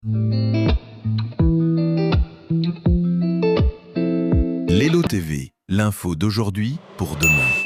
Lelo TV, l'info d'aujourd'hui pour demain.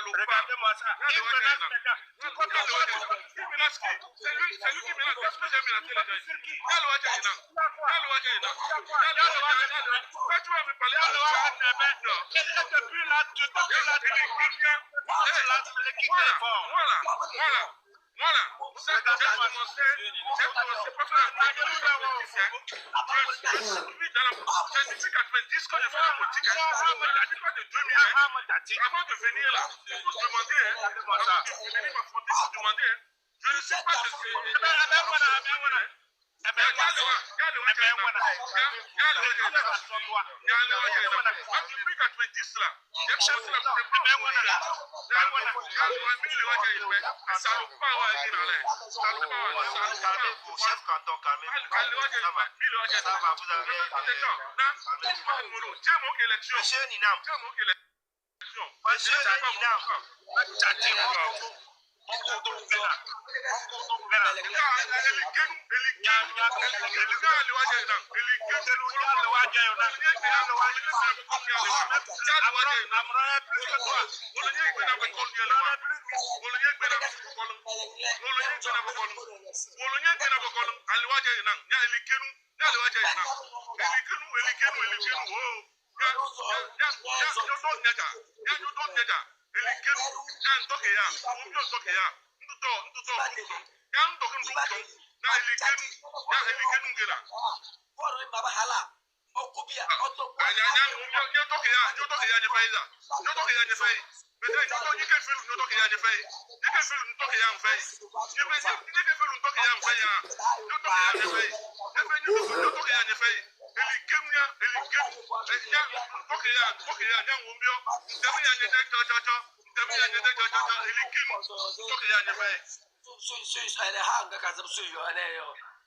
Regardez-moi ça. Il menace les gars. C'est lui qui menace qui? C'est lui qui menace. Qu'est-ce que j'ai mis la télé? Tu vas me parler depuis là, tu voilà. Vous êtes j'ai commencé pas faire la politicien. Depuis 90 quand j'ai fait la politique, je pas de 2000 avant de venir là. Il faut demander, avant de venir m'affronter, il faut demander. Je ne sais pas de ce que depuis 90 là, j'ai cherché la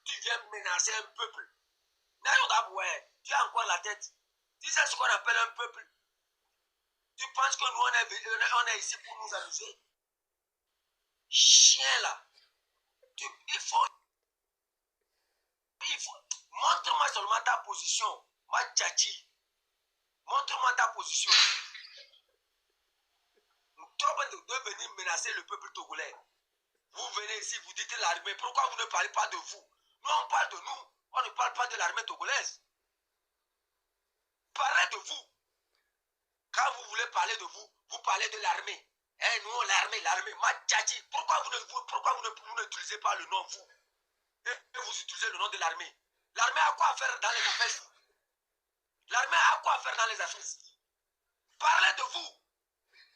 Tu viens menacer un peuple. Tu as encore la tête. Tu sais ce qu'on appelle un peuple. Tu penses que nous on est ici pour nous amuser? Chien là. Il faut. Montre-moi seulement ta position. Ma tchatchi. Montre-moi ta position. Trop de venir menacer le peuple togolais. Vous venez ici, vous dites l'armée. Pourquoi vous ne parlez pas de vous? Nous, on parle de nous. On ne parle pas de l'armée togolaise. Parlez de vous. Quand vous voulez parler de vous, vous parlez de l'armée. Hein, nous, l'armée. Ma tchatchi. Pourquoi vous n'utilisez pas le nom vous? Et vous utilisez le nom de l'armée. L'armée a quoi faire dans les affaires? L'armée a quoi faire dans les affaires? Parlez de vous.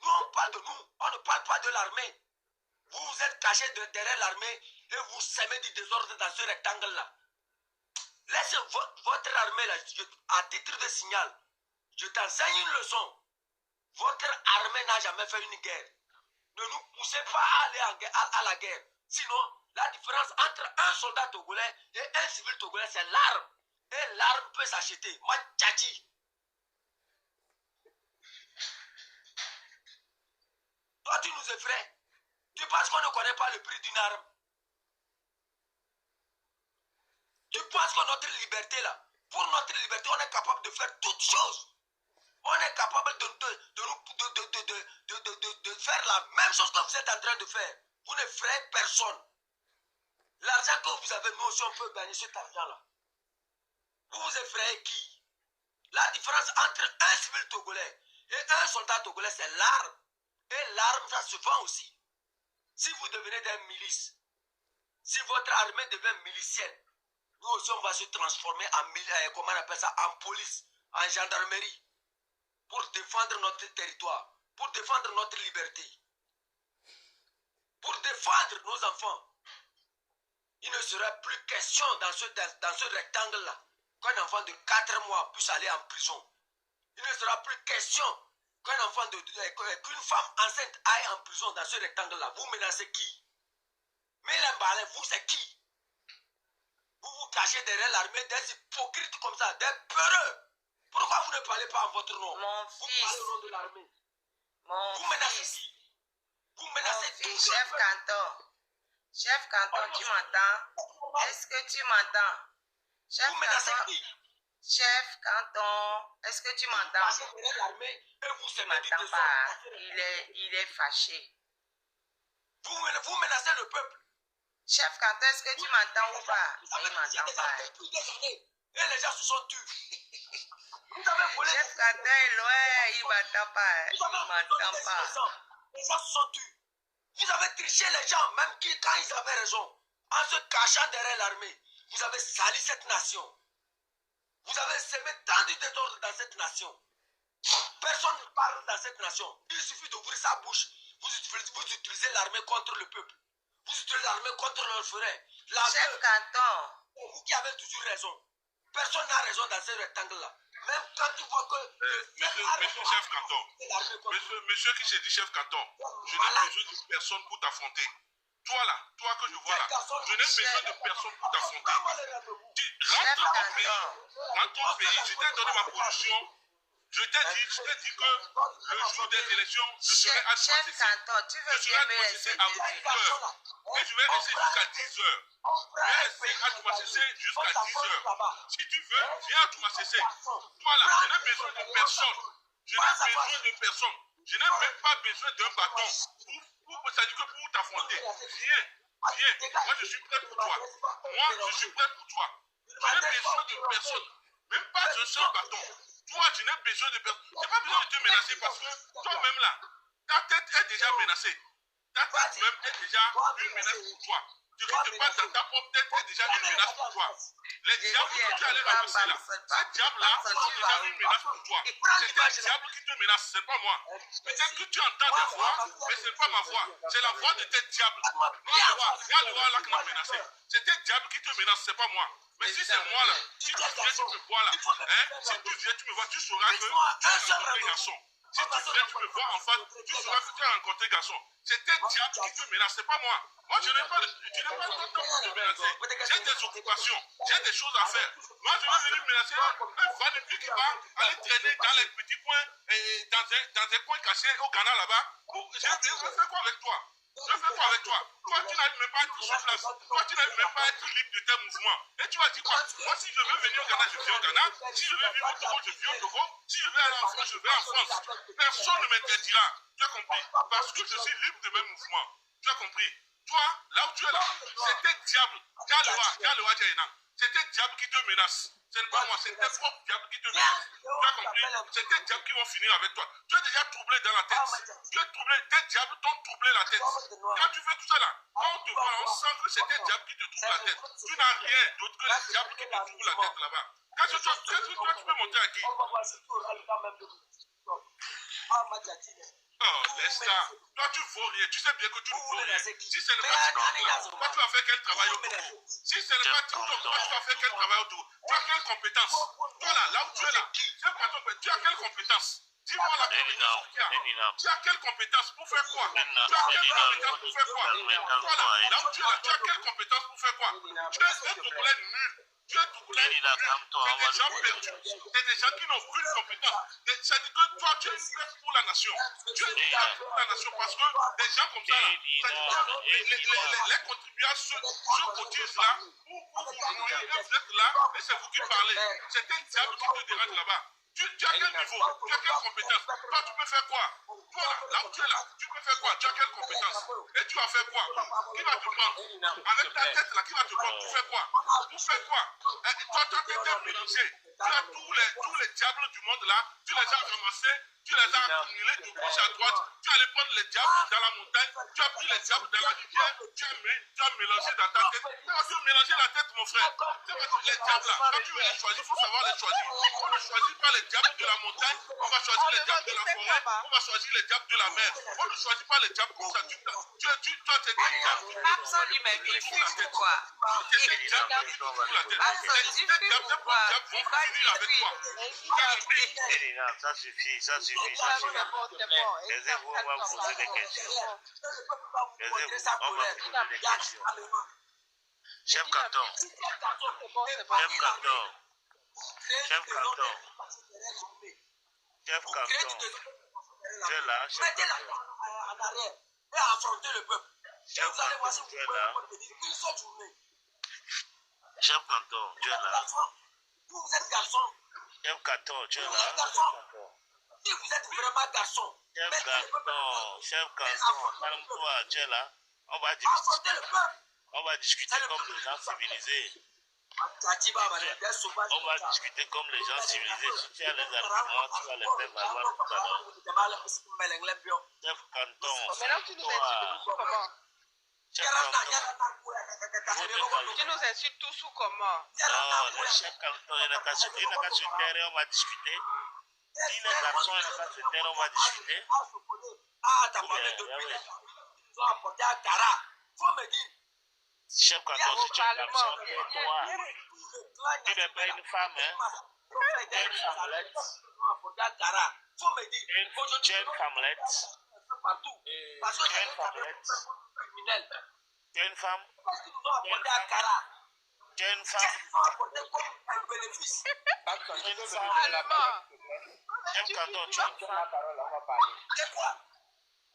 Nous, on parle de nous. On ne parle pas de l'armée. Vous vous êtes caché derrière l'armée et vous semez du désordre dans ce rectangle-là. Laissez votre armée là, à titre de signal. Je t'enseigne une leçon. Votre armée n'a jamais fait une guerre. Ne nous poussez pas à aller à la guerre. Sinon, la différence entre un soldat togolais et un civil togolais, c'est l'arme. Et l'arme peut s'acheter. Ma tchatchi. Toi, tu nous effraies. Tu penses qu'on ne connaît pas le prix d'une arme? Tu penses que notre liberté là, pour notre liberté, on est capable de faire toutes choses. On est capable de faire la même chose que vous êtes en train de faire. Vous ne ferez personne. L'argent que vous avez, nous aussi, on peut gagner cet argent-là. Vous vous effrayez qui? La différence entre un civil togolais et un soldat togolais, c'est l'arme. Et l'arme, ça se vend aussi. Si vous devenez des milices, si votre armée devient milicienne, nous aussi on va se transformer en, comment on appelle ça, en police, en gendarmerie, pour défendre notre territoire, pour défendre notre liberté, pour défendre nos enfants. Il ne sera plus question dans ce rectangle-là qu'un enfant de 4 mois puisse aller en prison. Il ne sera plus question qu'une femme enceinte aille en prison dans ce rectangle-là. Vous menacez qui? Mais les vous, c'est qui? Vous vous cachez derrière l'armée, des hypocrites comme ça, des peureux. Pourquoi vous ne parlez pas en votre nom? Vous parlez au nom de l'armée. Vous menacez qui? Vous menacez qui? Chef Canton. Chef Canton, tu m'entends? Est-ce que tu m'entends? Chef Vous menacez Canton. qui? Chef Canton, est-ce que tu m'entends? Vous m'entends pas. Il est fâché. Vous menacez le peuple. Chef Canton, est-ce que tu m'entends ou pas? Il m'entend pas. Et les gens se sont tus. Vous avez volé. Chef Canton est loin, il m'entend pas. Il m'entend pas. Les gens se sont tus. Vous avez triché les gens, même quand ils avaient raison. En se cachant derrière l'armée, vous avez sali cette nation. Vous avez semé tant de désordre dans cette nation. Personne ne parle dans cette nation. Il suffit d'ouvrir sa bouche. Vous utilisez l'armée contre le peuple. Vous utilisez l'armée contre leur forêt. Chef Canton. C'est vous qui avez toujours raison. Personne n'a raison dans ce rectangle-là. Même quand tu vois que... Monsieur chef canton, monsieur qui se dit chef canton, je n'ai besoin de personne pour t'affronter. Toi là, toi que je vois là, je n'ai besoin de personne pour t'affronter. Rentre ton pays, je t'ai donné ma position. Je t'ai dit que le jour des élections, je serai à Chef Canton, tu veux bien me laisser à 8 heures. Et je vais rester jusqu'à 10 heures. Je vais rester à Toumassé jusqu'à 10 heures. Si tu veux, viens à Toumassé. Toi là, je n'ai besoin de personne. Je n'ai besoin de personne. Je n'ai même pas besoin d'un bâton. Ça dit que pour t'affronter. Viens. Moi, je suis prêt pour toi. Je suis prêt pour toi. Je n'ai besoin de personne. Même pas un seul bâton. Toi, tu n'as besoin de personne. Tu n'as pas besoin de te menacer parce que toi-même là, ta tête est déjà menacée. Ta tête même est déjà une menace pour toi. Ce qui te passe dans ta propre tête est déjà une menace pour toi. Les diables que tu allais ramasser là, ces diables-là sont déjà une menace pour toi. C'est tes diables qui te menacent, c'est pas moi. Peut-être que tu entends des voix, mais ce n'est pas ma voix. C'est la voix de tes diables. Regarde le roi là qui m'a menacé. C'est tes diables qui te menacent, c'est pas moi. Mais si c'est moi là, si tu viens, tu me vois là, si tu viens, tu me vois, tu sauras que tu as rencontré garçon. Si tu viens, tu me vois en face, tu sauras que tu as rencontré garçon. C'est tes diables qui te menacent, c'est pas moi. Moi, je n'ai pas le temps pour te menacer. J'ai des occupations, j'ai des choses à faire. Moi, je vais venir menacer un fan qui va aller traîner dans les petits coins, et dans des coins cachés au Ghana là-bas. Je vais faire quoi avec toi? Je fais quoi avec toi? Toi, tu n'arrives même pas à être sur place. Toi, tu n'arrives même pas à être libre de tes mouvements. Et tu vas dire quoi? Moi, si je veux venir au Ghana, je viens au Ghana. Si je veux vivre au Togo, je vis au Togo. Si je veux aller en France, je vais en France. Personne ne m'interdira. Tu as compris? Parce que je suis libre de mes mouvements. Tu as compris? Toi, là où tu es là, c'est tes diables. Regarde le roi Djaïna. C'est tes diables qui te menacent. Ce n'est pas moi, c'est tes propres diables qui te menacent. Tu as compris? C'est tes diables qui vont finir avec toi. Tu es déjà troublé dans la tête. Tu es troublé, tes diables t'ont troublé la tête. Quand tu fais tout ça là, quand on te voit, on sent que c'est tes diables qui te troublent la tête. Tu n'as rien d'autre que les diables qui te troublent la tête là-bas. Qu'est-ce que toi, tu peux monter à qui? Oh, laisse ça. Toi, tu vaux rien. Tu sais bien que tu ne vaux rien. Si ce n'est pas TikTok, toi, tu vas faire quel travail au Togo? Si ce n'est pas TikTok, toi, tu vas faire quel travail au Togo? Tu as quelle compétence? Toi, là où tu es là, tu as quelle compétence? Dis-moi la compétence. Tu as quelle compétence pour faire quoi? Tu as quelle compétence pour faire quoi? Toi, là où tu es là, tu as quelle compétence pour faire quoi? Tu es un Togolais nul. Tu es Togolais nul. C'est des gens perdus. C'est des gens qui n'ont aucune compétence. Ça dit que toi, tu es une perte pour la nation. Tu es une perte pour la nation parce que des gens comme ça, les contribuables se cotisent là pour vous nourrir et vous êtes là et c'est vous qui parlez. C'est un diable qui te dérange là-bas. Tu as quel niveau? Tu as quelle compétence? Toi, tu peux faire quoi? Toi, là où tu es là, tu peux faire quoi? Tu as quelle compétence? Et tu vas faire quoi? Qui va te prendre? Avec ta tête là, qui va te prendre? Tu fais quoi? Tu fais quoi? Toi, tu es mélangé. Tu as tous les diables du monde là, tu les as ramassés, tu les as accumulés de gauche à droite. Tu allais prendre les diables dans la montagne, tu as pris les diables dans la rivière, tu as mélangé dans ta tête. Tu as mélangé la tête, mon frère. Les diables là, quand tu veux les choisir, il faut savoir les choisir. On ne choisit pas les diables de la montagne, on va choisir les diables de la forêt, on va choisir les diables de la mer. On ne choisit pas les diables comme ça. Toi, t'es des diables. Absolument, mais il fait pourquoi? Tu es des diables qui te foutent la tête. Ces diables vont finir avec toi. Elina, ça suffit, ça suffit, ça suffit. Laissez-vous, on va vous poser des questions. Laissez-vous, on va vous poser des questions. Chef Canton, chef Canton, chef Canton, chef Canton, tu es là, chef Canton. En arrière et affronter le peuple. Chef Canton, tu es là. Une seule journée. Chef Canton, tu es là. Vous êtes garçon. Chef Canton, tu es Vous là. êtes garçon. Si vous êtes vraiment garçon. Chef Canton, calme-toi, tu es là. Affronter le peuple. On va discuter comme des gens civilisés. On va discuter comme les gens civilisés. Si tu as les arguments, tu vas les faire valoir tout à l'heure. Chef Canton, Maintenant, tu nous insultes tous comment? chef Canton. Tu nous insultes tous ou comment? Non, le chef Canton, il n'a qu'à se taire et on va discuter. Si les garçons, il n'a qu'à se taire, on va discuter. Ah, t'as parlé de plus. Ils ont apporté à Cara. Faut me dire. Chef Canton, si tu es garçon, tais-toi. Tu n'es pas une femme, hein? Tu es une femmelette. Faut me dire. Tu es une femmelette. Partout. Parce que Tu es une femmelette. criminel. Tu es une femme. Parce qu'ils nous ont apporté à Cara. Tu es une femme. Qu'est-ce qu'ils ont apporté comme un bénéfice? Tu es une femme. Allemand. Chef Canton, tu es une femme. C'est quoi?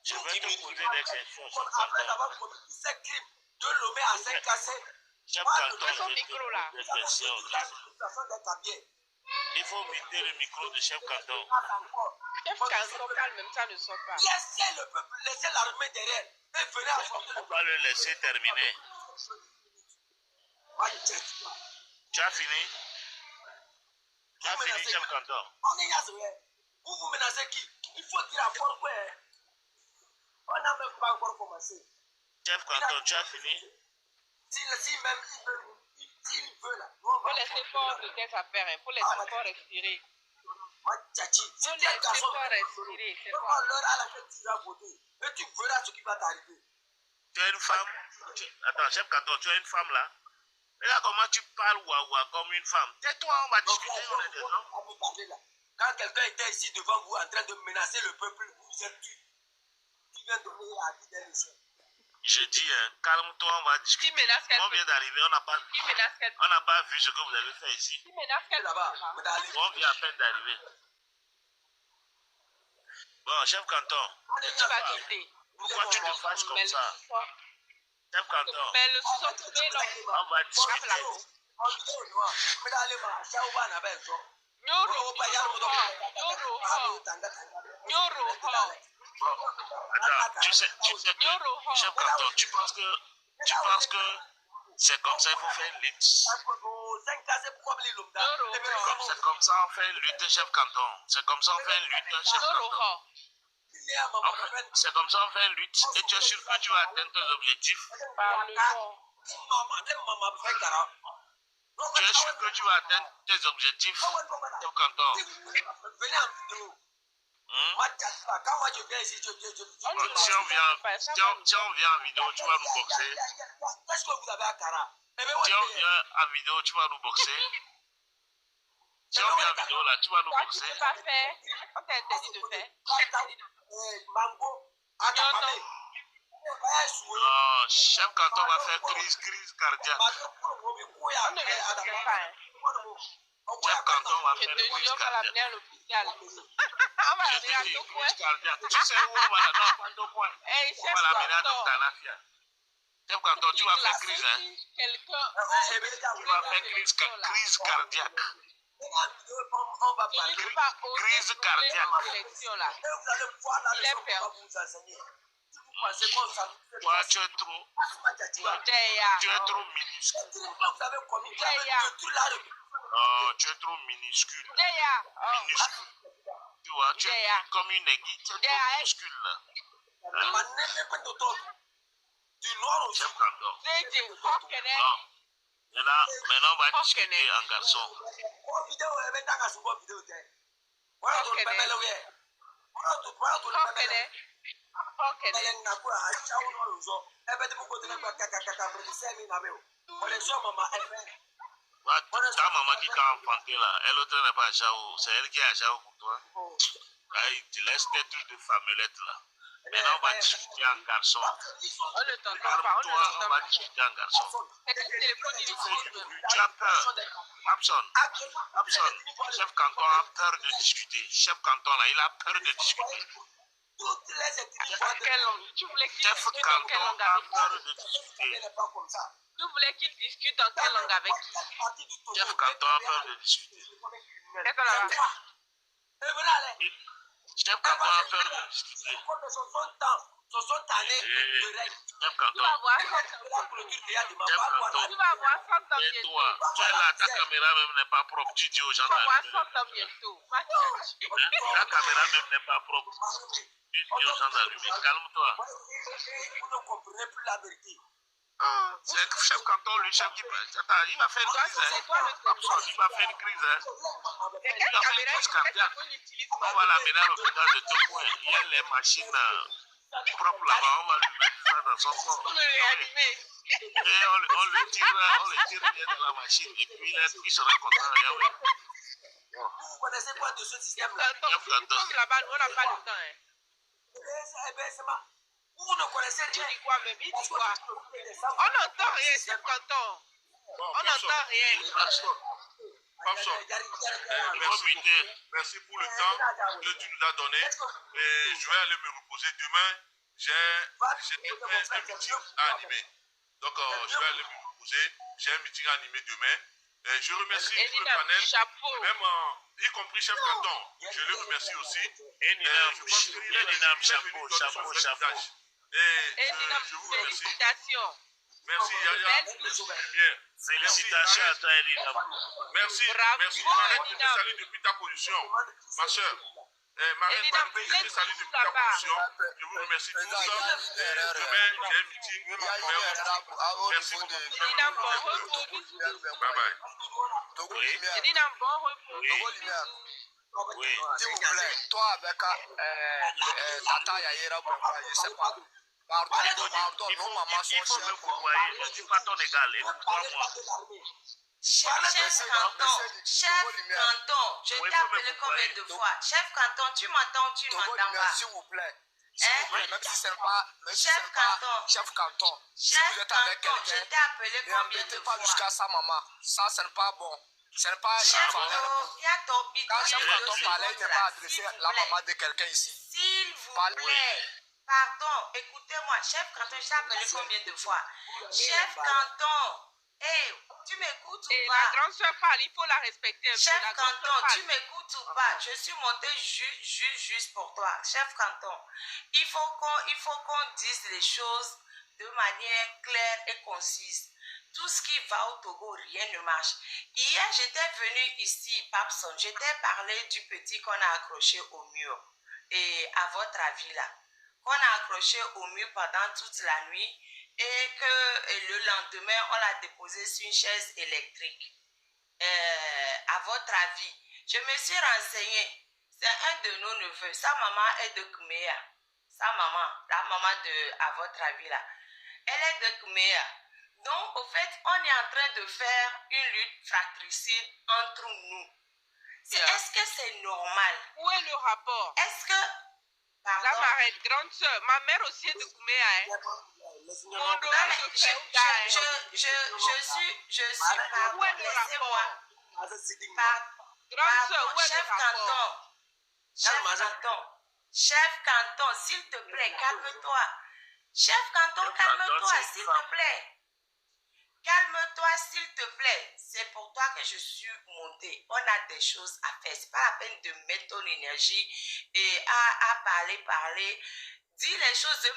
Je vais te poser des questions, chef Après Canton. avoir commis ces crimes, de Lomé à Saint-Cassé, Chef moi, Canton, le je vais te poser des questions. Il faut muter le micro de chef Canton. Chef Canton, calme, ça ne sort pas. Laissez le peuple, laissez l'armée derrière et venez affronter le On va le laisser terminer. peuple. Tu as fini? Tu as fini, chef Canton? On est Yazoué. Vous menacez qui? Il faut dire à fort quoi. On n'a même pas encore commencé. Chef Canton, tu as fini? Si même il veut là, nous on Il faut va. laisser fort de tes affaires, il faut laisser fort respirer. Tchachi, Il si faut tu es un laisser garçon, fort respirer, c'est comment quoi? l'heure à laquelle tu vas voter et tu verras ce qui va t'arriver. Tu es une femme? Attends, chef Canton, tu es une femme là? Regarde comment tu parles ouah comme une femme. Tais-toi, on va discuter, on est des hommes. On va parler là. Quand quelqu'un était ici devant vous en train de menacer le peuple, vous êtes tu. Tu viens donner la vie d'un chien. Je dis, calme-toi, on va discuter. Qui menace quel On vient d'arriver, on n'a pas vu ce que vous avez fait ici. Qui menace quel Là-bas, peuple, là? Madali. On vient à peine d'arriver. Bon, chef Canton, Tu vas quitter. pourquoi tu te fâches comme ça? Chef Canton, Mais le sous-entouré, là, on va discuter. Attends, tu sais que, chef Canton, tu penses que c'est comme ça qu'il faut faire une lutte? C'est comme ça on fait une lutte, chef Canton. C'est comme ça on fait une lutte, chef Canton. C'est comme ça on fait une lutte. Et tu es sûr que tu vas atteindre tes objectifs? Tu es sûr que tu vas atteindre tes objectifs, chef Canton? Si on vient en vidéo, tu vas nous boxer. Qu'est-ce que vous avez à Cara? Si on vient en vidéo, tu vas nous boxer. Si on vient en vidéo là, tu vas nous toi, tu boxer. ne peux pas faire. On t'a interdit de faire. Mango, Non, chef Canton va faire crise cardiaque. On ne le fait pas. Hein. Chef Canton va Je faire te crise jure, on va l'amener cardiaque. à l'hôpital. On va Je l'amener te à dis, tout point. crise cardiaque. Tu sais où on va la... Non, pas deux points. Hey, On chef va l'amener à Canton. Dr. Lafia. Chef Canton, tu vas faire crise, hein? Si quelqu'un Tu vas faire crise cardiaque. On va parler. Crise cardiaque. Vous allez voir la leçon qu'on va vous enseigner. Si vous pensez qu'on s'amuse, Toi, tu es trop minuscule. vous avez commis, vous avez détruit la République. Tu es trop minuscule. Minuscule. Tu vois, tu es comme une aiguille. Tu es trop minuscule là. Du nord au Chef sud. Canton. Non. Maintenant, on va discuter en garçon. Ta maman qui t'a enfanté là, elle autre n'est pas à Chao. C'est elle qui est à Chao pour toi. Il te laisse tes trucs de fammelette là. Maintenant, on va discuter en garçon. On ne t'entend pas, Calme-toi, on va discuter en garçon. C'est quel téléphone il utilise même? Tu as peur. Abson, chef canton a peur de discuter. Chef canton là, il a peur de discuter. En quelle langue? Tu voulais qu'il Chef discute en quelle canton langue a avec peur qui? de discuter. Tu voulais qu'il discute en quelle langue avec qui? Chef canton a peur de discuter. Qu'est-ce qu'on a fait? Chef canton a peur de discuter. Chef Tu canton. vas voir ça. Tu vas voir ça dans Et bientôt. toi, tu es là, ta caméra même n'est pas propre. Tu dis aux gens Tu vas voir d'allumer. ça dans bientôt. Ta caméra même n'est pas propre. Tu dis aux gens d'allumer. Calme-toi. Vous ne comprenez plus la vérité. C'est le chef canton, lui, chef qui passe. Attends, il va faire une crise, hein. Abson, il va faire une crise, hein. C'est quelle caméra il utilise? On va l'amener à l'hôpital de 2 points. Il y a les machines propres là-bas. On va lui mettre ça dans son corps. Pour le réanimer. Et on le tire bien dans la machine. Et puis il sera content. Vous ne connaissez pas de ce système-là. Comme là-bas, nous, on n'a pas le temps. Hein. Vous ne connaissez Tu rien. dis quoi, même? Il dit quoi? On n'entend rien, c'est canton. On n'entend rien. Merci pour le temps que tu nous as donné. Et je vais aller me reposer. Demain, j'ai un meeting à animer. Donc, je vais aller me reposer. J'ai un meeting à animer demain. Et je remercie tout le panel, Chapeau. même y compris chef canton. Je le remercie aussi. Eninam, chapeau. Et je vous remercie. Félicitations. Merci Yaya. Bien. Félicitations à toi, Eninam. Merci. Bravo, Merci. Marraine, je te Elinam. salue depuis ta position. Ma soeur. Marraine, Elinam, je te salue depuis ta là-bas. position. Je vous remercie tous. Demain, j'ai un meeting. Merci beaucoup. Elinam, bon repos. Bisous. Bye bye. Oui. Elinam, bon repos. Oui. Bisous. Oui. S'il vous plaît, toi avec Tata Yayera Bouba, je sais pas. Pardon, nos mamans sont Il faut me pourvoyer. Je ne suis pas ton égal. Écoute-moi. Chef canton, je Oui, t'ai faut me appelé combien de pourvoyer. fois? Chef canton, tu m'entends ou tu Togo m'entends Lumière, pas? s'il vous plaît. Hein? Même si ce n'est pas, Chef canton. chef canton. Si Chef vous êtes avec canton, je quelqu'un, t'ai appelé ne combien de embêtez pas fois? jusqu'à sa maman. Ça, ce n'est pas bon. Ce n'est pas Chef une valeur. canton, il y a ton bidon Quand chef de canton dossier parlait, il n'est là, pas adressé s'il à vous la plaît. maman de quelqu'un ici. S'il vous Parlez. plaît. Pardon, écoutez-moi, chef canton, je t'ai appelé combien de fois? Chef canton, hey, tu m'écoutes ou pas? La grande soeur parle, il faut la respecter un peu. Chef La grande sœur canton, parle. tu m'écoutes ou pas? Je suis monté juste pour toi. Chef canton, il faut qu'on dise les choses de manière claire et concise. Tout ce qui va au Togo, rien ne marche. Hier, j'étais venu ici, Papson, je t'ai parlé du petit qu'on a accroché au mur. Et à votre avis là, qu'on a accroché au mur pendant toute la nuit et que le lendemain, on l'a déposé sur une chaise électrique. À votre avis, je me suis renseignée. C'est un de nos neveux. Sa maman est de Kouméa. Sa maman, la maman de, à votre avis là, elle est de Kouméa. Donc, au fait, on est en train de faire une lutte fratricide entre nous. Est-ce que c'est normal? Où est le rapport? Est-ce que... La Pardon? marraine, grande soeur, ma mère aussi est de Kouméa. Hein. Mon Non, dos mais se fait gars, hein. je suis, pardon, Où est le laissez-moi. rapport? Grande soeur, où est Chef le rapport? canton, chef canton, s'il te plaît, calme-toi. Chef canton, calme-toi, s'il te plaît. Calme-toi, s'il te plaît. C'est pour toi que je suis montée. On a des choses à faire. C'est pas la peine de mettre ton énergie et à parler. Dis les choses de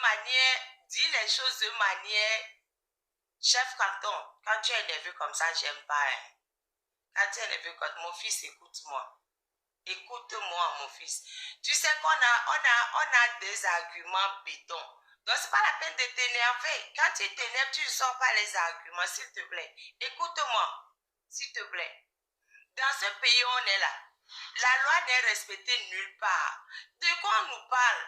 manière, chef canton. Quand tu es énervé comme ça, j'aime pas. Hein. Quand tu es énervé, mon fils, écoute-moi. Écoute-moi, mon fils. Tu sais qu'on a des arguments béton. Donc, c'est pas la peine de t'énerver. Quand tu t'énerves, tu ne sors pas les arguments, s'il te plaît. Écoute-moi, s'il te plaît. Dans ce pays, on est là. La loi n'est respectée nulle part. De quoi on nous parle?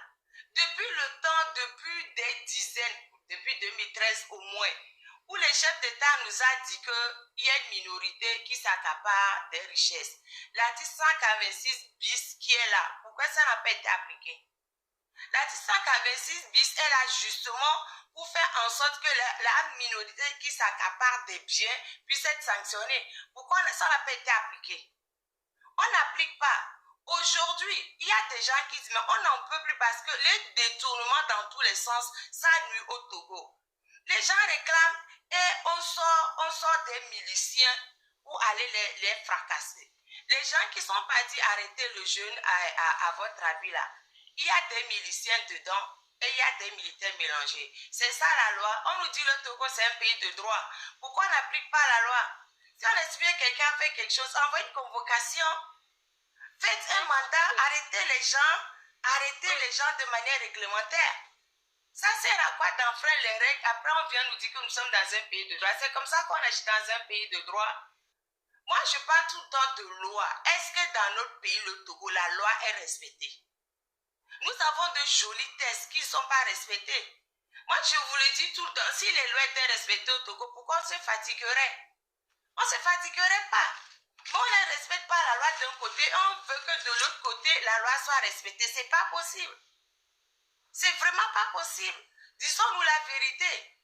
Depuis des dizaines, depuis 2013 au moins, où le chef d'État nous a dit qu'il y a une minorité qui s'accapare des richesses. L'article 146 bis qui est là, pourquoi ça n'a pas été appliqué? L'article 146 bis est là justement pour faire en sorte que la minorité qui s'accapare des biens puisse être sanctionnée. Pourquoi ça n'a pas été appliqué? On n'applique pas. Aujourd'hui, il y a des gens qui disent, mais on n'en peut plus parce que les détournements dans tous les sens, ça nuit au Togo. Les gens réclament et on sort des miliciens pour aller les fracasser. Les gens qui sont partis arrêter le jeune à votre avis là, il y a des miliciens dedans et il y a des militaires mélangés. C'est ça la loi. On nous dit le Togo c'est un pays de droit. Pourquoi on n'applique pas la loi? Si on espère que quelqu'un fait quelque chose, envoyez une convocation. Faites un mandat, arrêtez les gens de manière réglementaire. Ça sert à quoi d'enfreindre les règles? Après, on vient nous dire que nous sommes dans un pays de droit. C'est comme ça qu'on agit dans un pays de droit. Moi, je parle tout le temps de loi. Est-ce que dans notre pays, le Togo, la loi est respectée? Nous avons de jolis tests qui ne sont pas respectés. Moi, je vous le dis tout le temps, si les lois étaient respectées au Togo, pourquoi on se fatiguerait? On ne se fatiguerait pas. Mais on ne respecte pas la loi d'un côté, on veut que de l'autre côté, la loi soit respectée. Ce n'est pas possible. C'est vraiment pas possible. Disons-nous la vérité.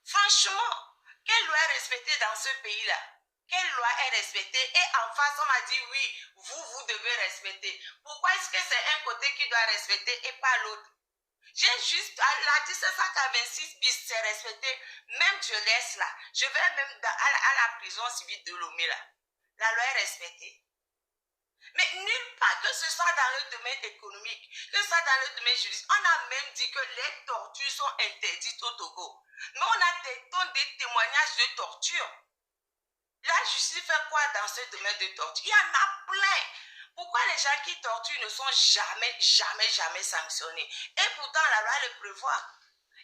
Franchement, quelle loi est respectée dans ce pays-là? Quelle loi est respectée? Et en face, on m'a dit oui, vous devez respecter. Pourquoi est-ce que c'est un côté qui doit respecter et pas l'autre? J'ai juste, la 1786 bis, c'est respecté. Même je laisse là. Je vais même à la prison civile de Lomé là. La loi est respectée. Mais nulle part, que ce soit dans le domaine économique, que ce soit dans le domaine juridique, on a même dit que les tortures sont interdites au Togo. Mais on a des tonnes de témoignages de torture. La justice fait quoi dans ce domaine de torture? Il y en a plein. Pourquoi les gens qui torturent ne sont jamais sanctionnés? Et pourtant, la loi le prévoit.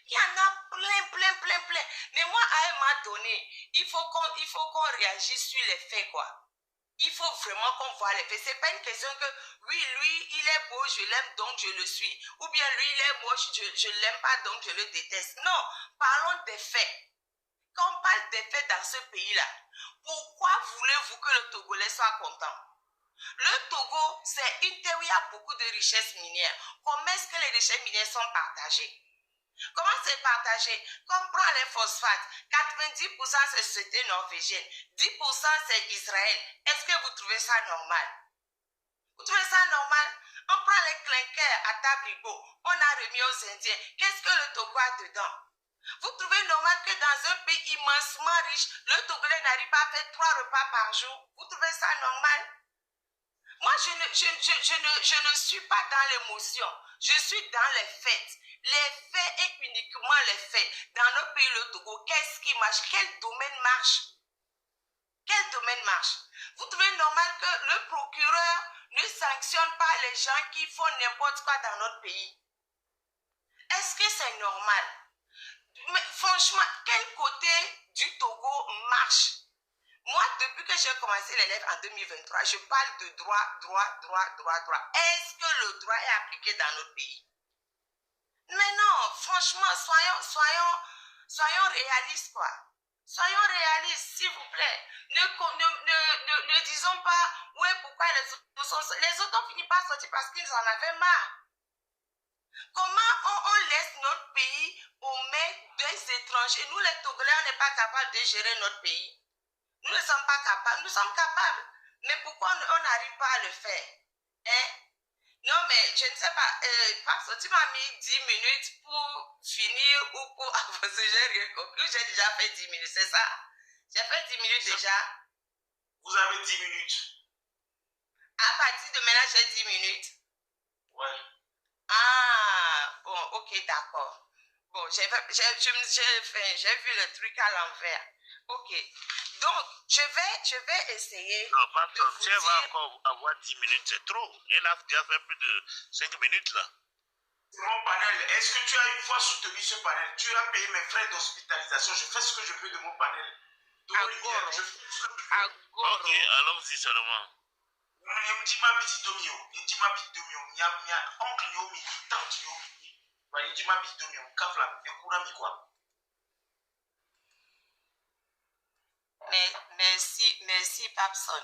Il y en a plein. Mais moi, à un moment donné, il faut qu'on réagisse sur les faits, quoi. Il faut vraiment qu'on voit les faits. Ce n'est pas une question que, oui, lui, il est beau, je l'aime, donc je le suis. Ou bien, lui, il est moche, je ne l'aime pas, donc je le déteste. Non, parlons des faits. Quand on parle des faits dans ce pays-là, pourquoi voulez-vous que le Togolais soit content? Le Togo, c'est une terre où il y a beaucoup de richesses minières. Comment est-ce que les richesses minières sont partagées? Comment c'est partagé? Quand on prend les phosphates, 90% c'est société norvégienne, 10% c'est Israël. Est-ce que vous trouvez ça normal? Vous trouvez ça normal? On prend les clinkers à Tabligo, on a remis aux Indiens. Qu'est-ce que le Togo a dedans? Vous trouvez normal que dans un pays immensement riche, le Togolais n'arrive pas à faire 3 repas par jour? Vous trouvez ça normal? Moi, je ne suis pas dans l'émotion. Je suis dans les faits. Les faits et uniquement les faits. Dans notre pays, le Togo, qu'est-ce qui marche? Quel domaine marche? Quel domaine marche? Vous trouvez normal que le procureur ne sanctionne pas les gens qui font n'importe quoi dans notre pays? Est-ce que c'est normal? Mais franchement, quel côté du Togo marche? Moi, depuis que j'ai commencé l'élève en 2023, je parle de droit. Est-ce que le droit est appliqué dans notre pays? Mais non, franchement, soyons réalistes, quoi. Soyons réalistes, s'il vous plaît. Ne disons pas, ouais, pourquoi les autres ont fini par sortir parce qu'ils en avaient marre. Comment on laisse notre pays aux mains des étrangers? Nous, les Togolais, on n'est pas capables de gérer notre pays. Nous ne sommes pas capables. Nous sommes capables. Mais pourquoi on n'arrive pas à le faire? Hein? Non, mais je ne sais pas. Parce que tu m'as mis 10 minutes pour finir ou pour avancer. J'ai rien compris. J'ai déjà fait 10 minutes, c'est ça? J'ai fait 10 minutes déjà. Vous avez 10 minutes. À partir de maintenant, j'ai 10 minutes. Ouais. Ah, bon, ok, d'accord. Bon, j'ai vu le truc à l'envers. Ok. Donc, je vais essayer. Non, pardon, tu vas encore avoir 10 minutes, c'est trop. Elle a déjà fait plus de 5 minutes là. C'est mon panel. Est-ce que tu as une fois soutenu ce panel? Tu as payé mes frais d'hospitalisation. Je fais ce que je peux de mon panel. Donc, je fais ce que je peux. Ok, allons-y seulement. Merci, Papson.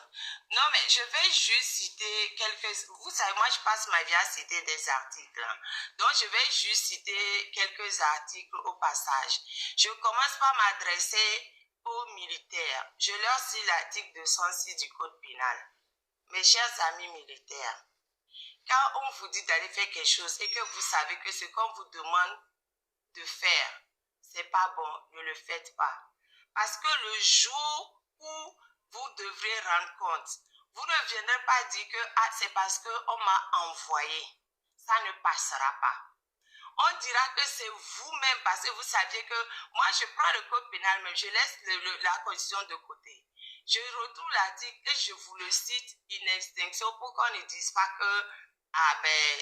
Non, mais je vais juste citer quelques... Vous savez, moi, je passe ma vie à citer des articles. Hein. Donc, je vais juste citer quelques articles au passage. Je commence par m'adresser aux militaires. Je leur cite l'article 206 du Code pénal. Mes chers amis militaires, quand on vous dit d'aller faire quelque chose et que vous savez que ce qu'on vous demande de faire, c'est pas bon, ne le faites pas. Parce que le jour où vous devrez rendre compte, vous ne viendrez pas dire que c'est parce qu'on m'a envoyé. Ça ne passera pas. On dira que c'est vous-même parce que vous saviez que moi je prends le code pénal, mais je laisse la constitution de côté. Je retrouve l'article et je vous le cite in extinction pour qu'on ne dise pas que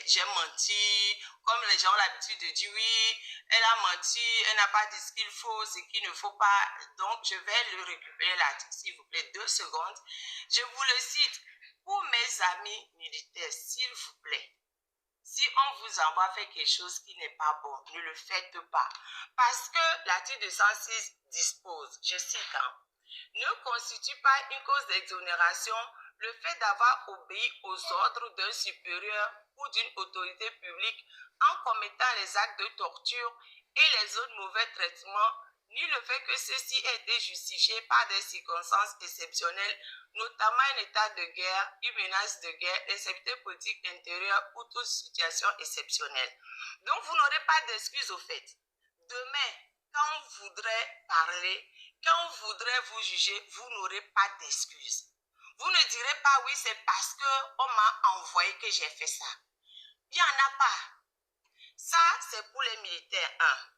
j'ai menti, comme les gens ont l'habitude de dire oui, elle a menti, elle n'a pas dit ce qu'il faut, ce qu'il ne faut pas. Donc, je vais le récupérer l'article, s'il vous plaît, 2 secondes. Je vous le cite. Pour mes amis militaires, s'il vous plaît, si on vous envoie faire quelque chose qui n'est pas bon, ne le faites pas. Parce que l'article 206 dispose, je cite, ne constitue pas une cause d'exonération le fait d'avoir obéi aux ordres d'un supérieur ou d'une autorité publique en commettant les actes de torture et les autres mauvais traitements, ni le fait que ceci ait été justifié par des circonstances exceptionnelles, notamment un état de guerre, une menace de guerre, l'insécurité politique intérieure ou toute situation exceptionnelle. Donc, vous n'aurez pas d'excuse au fait. Demain, quand on voudrait parler, quand on voudrait vous juger, vous n'aurez pas d'excuse. Vous ne direz pas oui, c'est parce qu'on m'a envoyé que j'ai fait ça. Il n'y en a pas. Ça, c'est pour les militaires.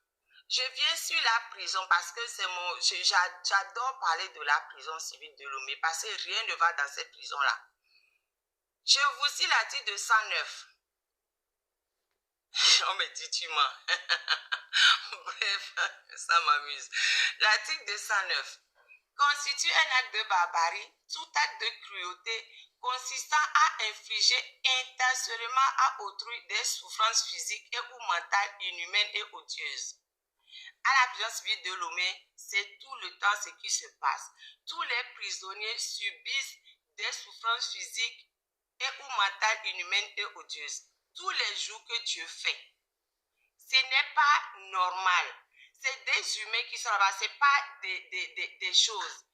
Je viens sur la prison parce que c'est j'adore parler de la prison civile de Lomé parce que rien ne va dans cette prison-là. Je vous cite l'article 209. On me dit tu mens. Bref, ça m'amuse. L'article 209 constitue un acte de barbarie, tout acte de cruauté consistant à infliger intentionnellement à autrui des souffrances physiques et ou mentales inhumaines et odieuses. À la prison civile de Lomé, c'est tout le temps ce qui se passe. Tous les prisonniers subissent des souffrances physiques et ou mentales inhumaines et odieuses. Tous les jours que Dieu fait. Ce n'est pas normal. C'est des humains qui sont là-bas. Ce n'est pas des choses.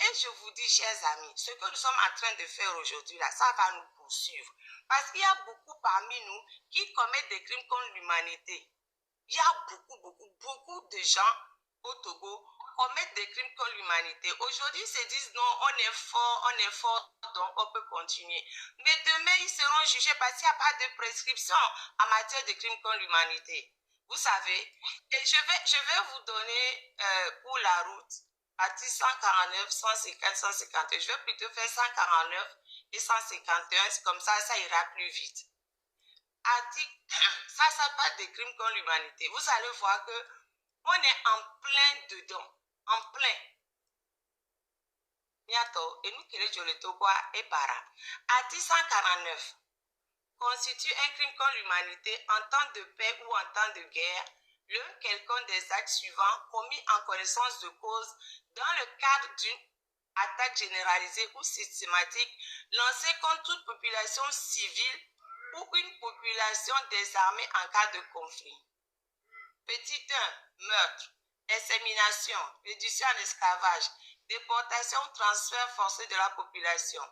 Et je vous dis, chers amis, ce que nous sommes en train de faire aujourd'hui, là, ça va nous poursuivre. Parce qu'il y a beaucoup parmi nous qui commettent des crimes contre l'humanité. Il y a beaucoup de gens au Togo commettent des crimes contre l'humanité. Aujourd'hui, ils se disent non, on est fort, donc on peut continuer. Mais demain, ils seront jugés parce qu'il n'y a pas de prescription en matière de crimes contre l'humanité. Vous savez, et je vais vous donner pour la route, article 149, 150, 151. Je vais plutôt faire 149 et 151, comme ça ira plus vite. Article, ça parle des crimes contre l'humanité. Vous allez voir que on est en plein dedans. En plein. Bientôt, et nous qui le Togo et Bara. Article 149 constitue un crime contre l'humanité en temps de paix ou en temps de guerre, l'un quelqu'un des actes suivants commis en connaissance de cause dans le cadre d'une attaque généralisée ou systématique lancée contre toute population civile ou une population désarmée en cas de conflit. Petit 1, meurtre, insémination, réduction en esclavage, déportation ou transfert forcé de la population,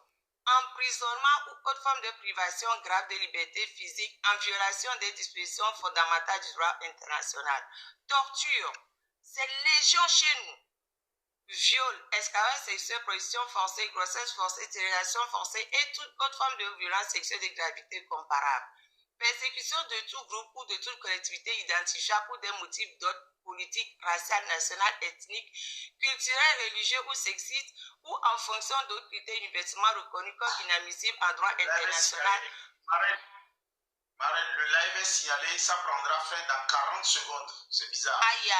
emprisonnement ou autre forme de privation grave de liberté physique en violation des dispositions fondamentales du droit international, torture, c'est légion chez nous. viol, esclavage sexuel, prostitution forcée, grossesse forcée, stérilation forcée et toute autre forme de violence sexuelle de gravité comparable. Persécution de tout groupe ou de toute collectivité identifiable pour des motifs d'ordre politique, racial, national, ethnique, culturel, religieux ou sexiste ou en fonction d'autres critères universellement reconnus comme inadmissibles en droit international. Marraine, le live est signalé, ça prendra fin dans 40 secondes. C'est bizarre. Aïe.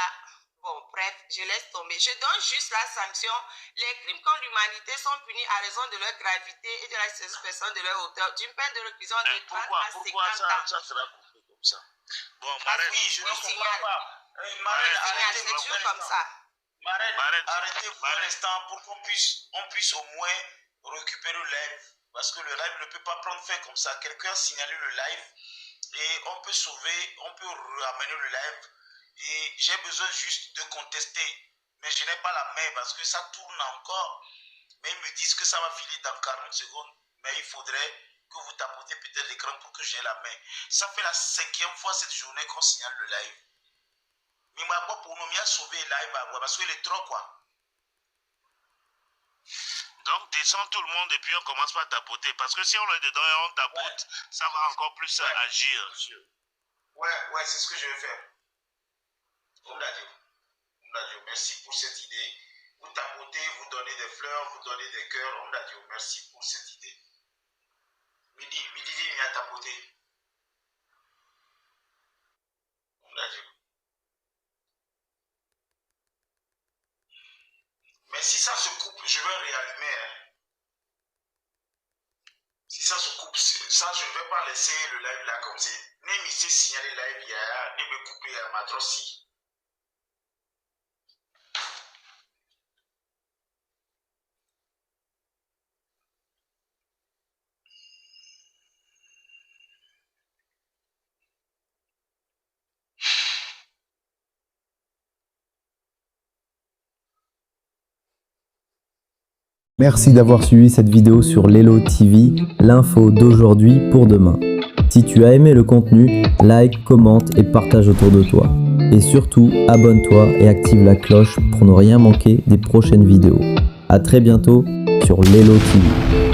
Bon, bref, je laisse tomber. Je donne juste la sanction. Les crimes contre l'humanité sont punis à raison de leur gravité et de la suspicion de leur hauteur d'une peine de réclusion de 30 à 50 ans. Pourquoi ça sera coupé comme ça? Bon, Marraine, oui, je ne comprends pas. Marraine, arrêtez toujours comme ça. Marraine, arrêtez-vous un instant pour qu'on puisse au moins récupérer le live. Parce que le live ne peut pas prendre fin comme ça. Quelqu'un a signalé le live et on peut ramener le live. Et j'ai besoin juste de contester. Mais je n'ai pas la main parce que ça tourne encore. Mais ils me disent que ça va finir dans 40 secondes. Mais il faudrait que vous tapotez peut-être l'écran pour que j'ai la main. Ça fait la 5e fois cette journée qu'on signale le live. Mais moi, pour nous, a sauvé le live parce qu'il est trop quoi. Donc, descend tout le monde et puis on commence par tapoter. Parce que si on est dedans et on tapote, ça va encore plus agir. Ouais, c'est ce que je vais faire. Merci pour cette idée. Vous tapotez, vous donnez des fleurs, vous donnez des cœurs. Merci pour cette idée. Midi, il a tapoté. Mais si ça se coupe, je vais réallumer. Si ça se coupe, ça je ne vais pas laisser le live là comme ça. Même ici signaler le live, il y a et me couper à ma trossie. Merci d'avoir suivi cette vidéo sur Lelo TV, l'info d'aujourd'hui pour demain. Si tu as aimé le contenu, like, commente et partage autour de toi. Et surtout, abonne-toi et active la cloche pour ne rien manquer des prochaines vidéos. A très bientôt sur Lelo TV.